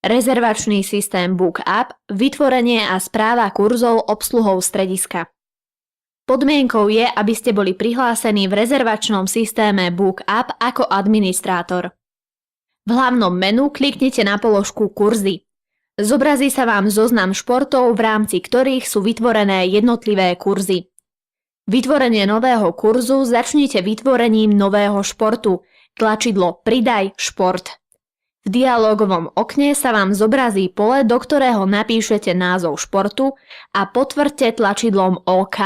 rezervačný systém BookUp, vytvorenie a správa kurzov obsluhou strediska. Podmienkou je, aby ste boli prihlásení v rezervačnom systéme BookUp ako administrátor. V hlavnom menu kliknite na položku Kurzy. Zobrazí sa vám zoznam športov, v rámci ktorých sú vytvorené jednotlivé kurzy. Vytvorenie nového kurzu začnite vytvorením nového športu, tlačidlo Pridaj šport. V dialógovom okne sa vám zobrazí pole, do ktorého napíšete názov športu a potvrďte tlačidlom OK.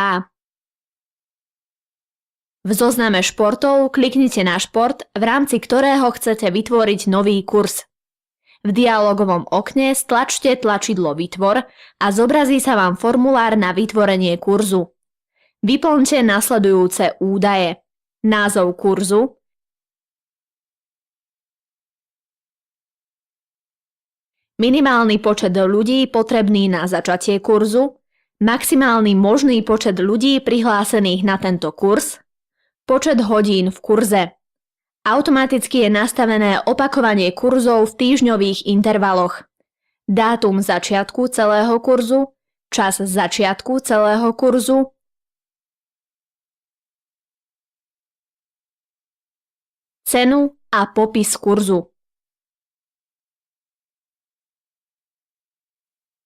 V zozname športov kliknite na šport, v rámci ktorého chcete vytvoriť nový kurz. V dialógovom okne stlačte tlačidlo Vytvor a zobrazí sa vám formulár na vytvorenie kurzu. Vyplňte nasledujúce údaje: názov kurzu, minimálny počet ľudí potrebný na začatie kurzu, maximálny možný počet ľudí prihlásených na tento kurz, počet hodín v kurze. Automaticky je nastavené opakovanie kurzov v týždňových intervaloch. Dátum začiatku celého kurzu, čas začiatku celého kurzu, cenu a popis kurzu.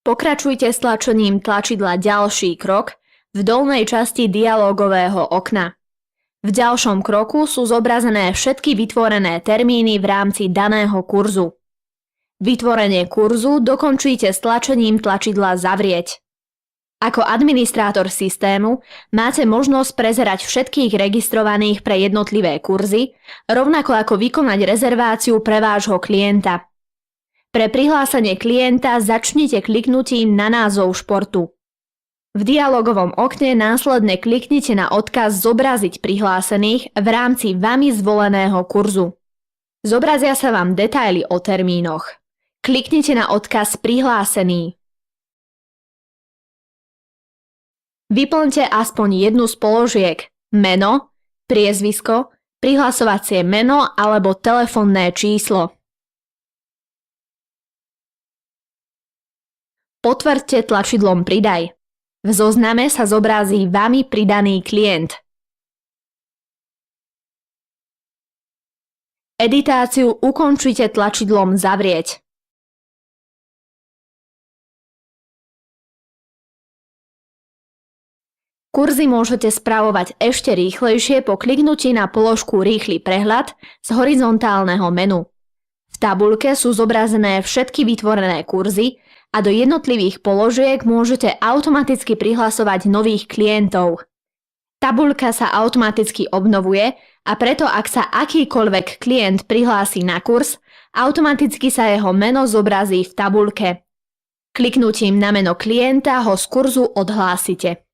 Pokračujte s tlačením tlačidla Ďalší krok v dolnej časti dialógového okna. V ďalšom kroku sú zobrazené všetky vytvorené termíny v rámci daného kurzu. Vytvorenie kurzu dokončíte s tlačením tlačidla Zavrieť. Ako administrátor systému máte možnosť prezerať všetkých registrovaných pre jednotlivé kurzy, rovnako ako vykonať rezerváciu pre vášho klienta. Pre prihlásenie klienta začnite kliknutím na názov športu. V dialógovom okne následne kliknite na odkaz Zobraziť prihlásených v rámci vami zvoleného kurzu. Zobrazia sa vám detaily o termínoch. Kliknite na odkaz Prihlásený. Vyplňte aspoň jednu z položiek: meno, priezvisko, prihlasovacie meno alebo telefónne číslo. Potvrďte tlačidlom Pridaj. V zozname sa zobrazí vami pridaný klient. Editáciu ukončite tlačidlom Zavrieť. Kurzy môžete spravovať ešte rýchlejšie po kliknutí na položku Rýchly prehľad z horizontálneho menu. V tabuľke sú zobrazené všetky vytvorené kurzy a do jednotlivých položiek môžete automaticky prihlasovať nových klientov. Tabuľka sa automaticky obnovuje a preto ak sa akýkoľvek klient prihlási na kurz, automaticky sa jeho meno zobrazí v tabuľke. Kliknutím na meno klienta ho z kurzu odhlásite.